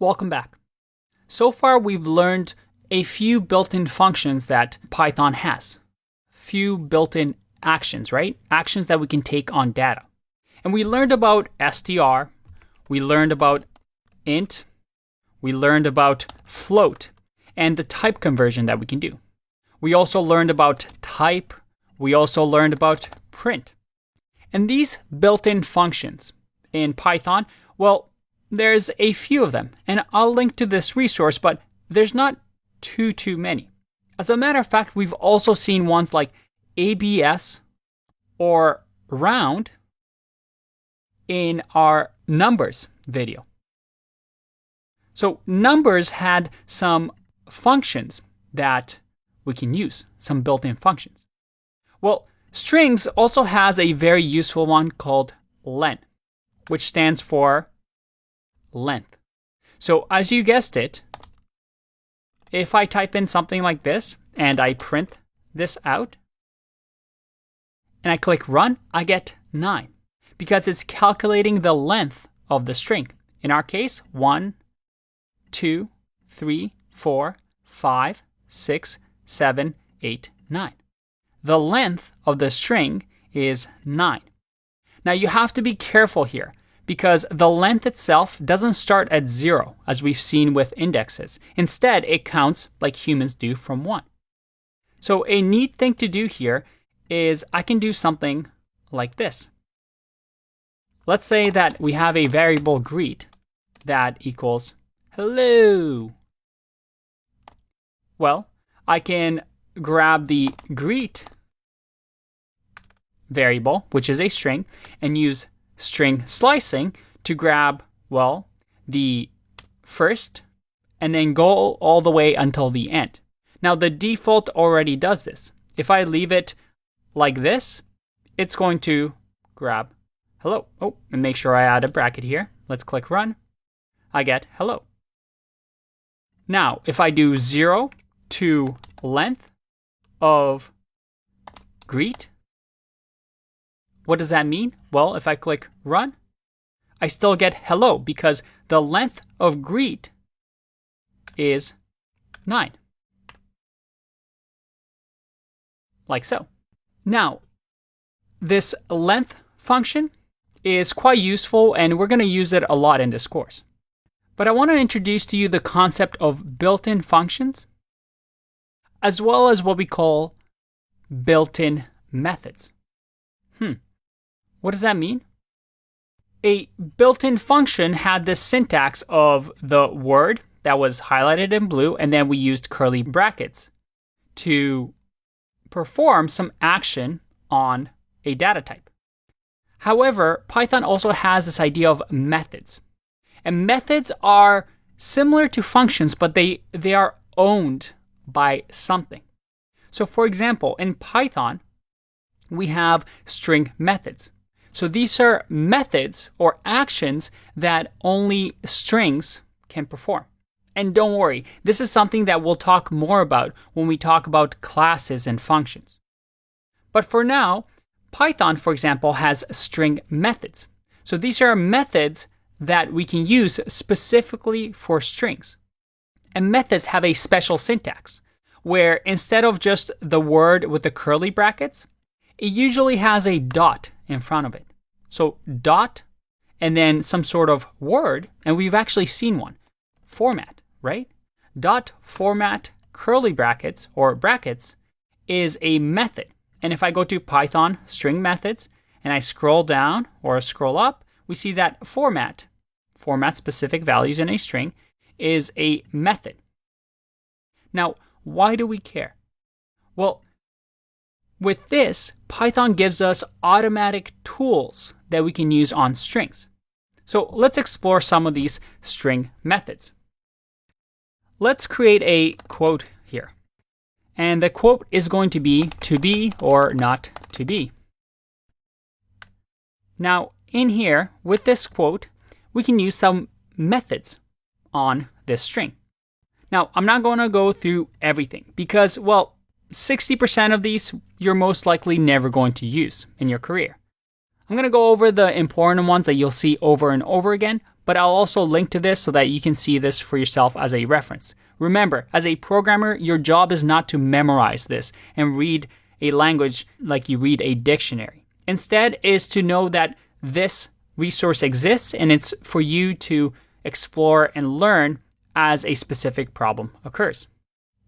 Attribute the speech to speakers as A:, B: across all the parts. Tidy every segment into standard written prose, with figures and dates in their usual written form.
A: Welcome back. So far, we've learned a few built-in functions that Python has. Few built-in actions, right? Actions that we can take on data. And we learned about str, we learned about int, we learned about float, and the type conversion that we can do. We also learned about type, we also learned about print. And these built-in functions in Python, well, there's a few of them. And I'll link to this resource, but there's not too many. As a matter of fact, we've also seen ones like ABS or round in our numbers video. So numbers had some functions that we can use, some built-in functions. Well, strings also has a very useful one called len, which stands for length. So as you guessed it, if I type in something like this and I print this out and I click run, I get 9 because it's calculating the length of the string. In our case, 1, 2, 3, 4, 5, 6, 7, 8, 9. The length of the string is 9. Now you have to be careful here because the length itself doesn't start at 0 as we've seen with indexes. Instead, it counts like humans do from 1. So a neat thing to do here is I can do something like this. Let's say that we have a variable greet that equals hello. Well, I can grab the greet variable, which is a string, and use string slicing to grab, well, the first and then go all the way until the end. Now, the default already does this. If I leave it like this, it's going to grab hello. Oh, and make sure I add a bracket here. Let's click run. I get hello. Now, if I do 0 to length of greet, what does that mean? Well, if I click run, I still get hello because the length of greet is 9. Like so. Now, this length function is quite useful and we're going to use it a lot in this course. But I want to introduce to you the concept of built-in functions, as well as what we call built-in methods. What does that mean? A built-in function had this syntax of the word that was highlighted in blue, and then we used curly brackets to perform some action on a data type. However, Python also has this idea of methods. And methods are similar to functions, but they are owned by something. So for example, in Python, we have string methods. So these are methods or actions that only strings can perform. And don't worry, this is something that we'll talk more about when we talk about classes and functions. But for now, Python, for example, has string methods. So these are methods that we can use specifically for strings. And methods have a special syntax, where instead of just the word with the curly brackets, it usually has a dot in front of it. So dot, and then some sort of word, and we've actually seen one, format, right? Dot format curly brackets, or brackets, is a method. And if I go to Python string methods, and I scroll down or scroll up, we see that format specific values in a string, is a method. Now, why do we care? Well, with this, Python gives us automatic tools that we can use on strings. So let's explore some of these string methods. Let's create a quote here. And the quote is going to be or not to be. Now, in here, with this quote, we can use some methods on this string. Now, I'm not going to go through everything because, well, 60% of these you're most likely never going to use in your career. I'm going to go over the important ones that you'll see over and over again, but I'll also link to this so that you can see this for yourself as a reference. Remember, as a programmer, your job is not to memorize this and read a language like you read a dictionary. Instead, is to know that this resource exists and it's for you to explore and learn as a specific problem occurs.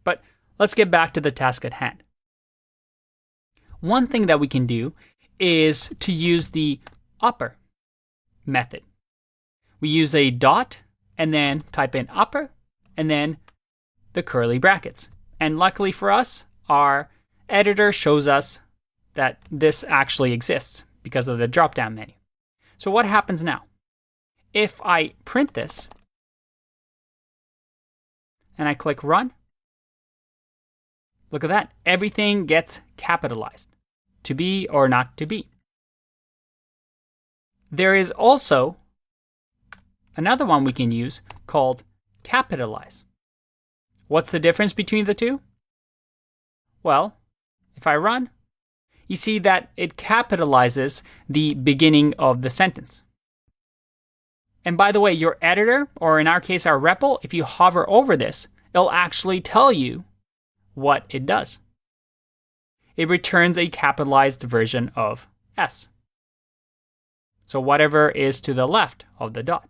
A: But let's get back to the task at hand. One thing that we can do is to use the upper method. We use a dot and then type in upper and then the curly brackets. And luckily for us, our editor shows us that this actually exists because of the drop-down menu. So what happens now? If I print this and I click run, look at that. Everything gets capitalized. To be or not to be. There is also another one we can use called capitalize. What's the difference between the two? Well, if I run, you see that it capitalizes the beginning of the sentence. And by the way, your editor, or in our case our REPL, if you hover over this, it'll actually tell you what it does. It returns a capitalized version of S. So whatever is to the left of the dot.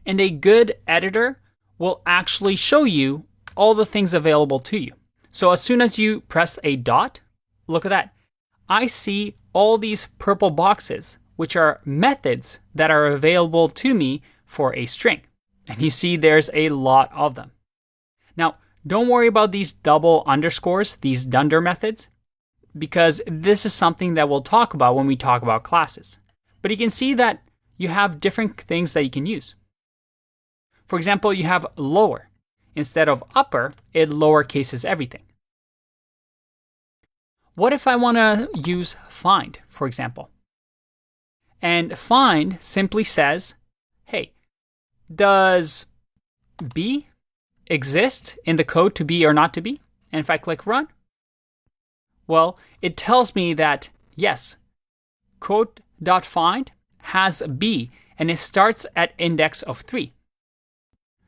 A: And a good editor will actually show you all the things available to you. So as soon as you press a dot, look at that. I see all these purple boxes, which are methods that are available to me for a string. And you see there's a lot of them. Now, don't worry about these double underscores, these dunder methods, because this is something that we'll talk about when we talk about classes. But you can see that you have different things that you can use. For example, you have lower. Instead of upper, it lowercases everything. What if I want to use find, for example? And find simply says, hey, does B exist in the code to be or not to be? And if I click run, well, it tells me that yes, quote.find has B and it starts at index of 3.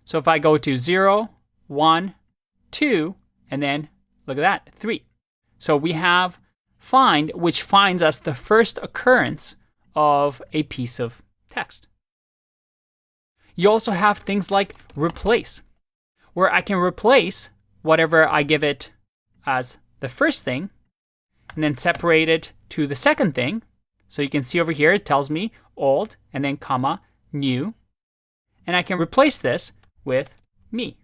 A: So if I go to 0, 1, 2, and then look at that, 3. So we have find, which finds us the first occurrence of a piece of text. You also have things like replace, where I can replace whatever I give it as the first thing and then separate it to the second thing. So you can see over here, it tells me old and then comma, new. And I can replace this with me.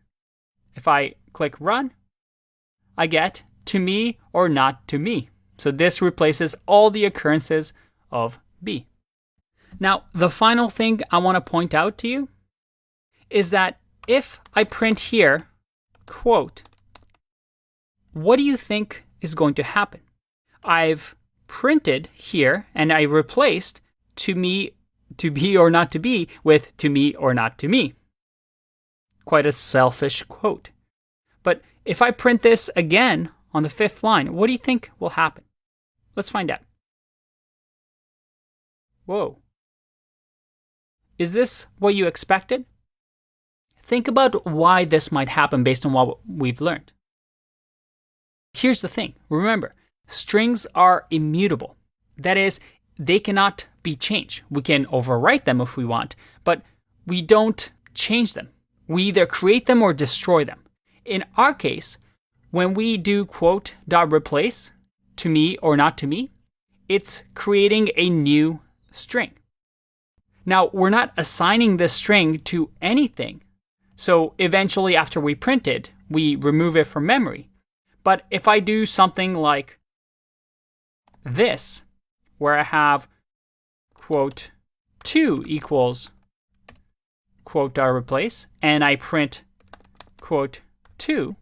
A: If I click run, I get to me or not to me. So this replaces all the occurrences of B. Now, the final thing I want to point out to you is that if I print here, quote, what do you think is going to happen? I've printed here and I replaced to me, to be or not to be with to me or not to me. Quite a selfish quote. But if I print this again on the 5th line, what do you think will happen? Let's find out. Whoa. Is this what you expected? Think about why this might happen based on what we've learned. Here's the thing. Remember, strings are immutable. That is, they cannot be changed. We can overwrite them if we want, but we don't change them. We either create them or destroy them. In our case, when we do quote.replace to me or not to me, it's creating a new string. Now, we're not assigning this string to anything. So eventually after we print it, we remove it from memory. But if I do something like this, where I have quote 2 equals quote.replace, and I print quote 2,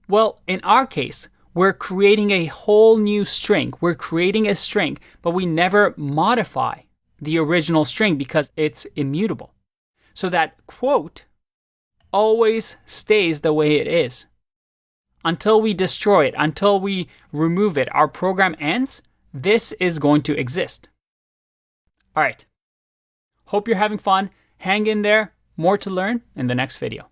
A: well, in our case, we're creating a whole new string. We're creating a string, but we never modify the original string because it's immutable. So that quote always stays the way it is. Until we destroy it, until we remove it, our program ends, this is going to exist. All right, Hope you're having fun. Hang in there. More to learn in the next video.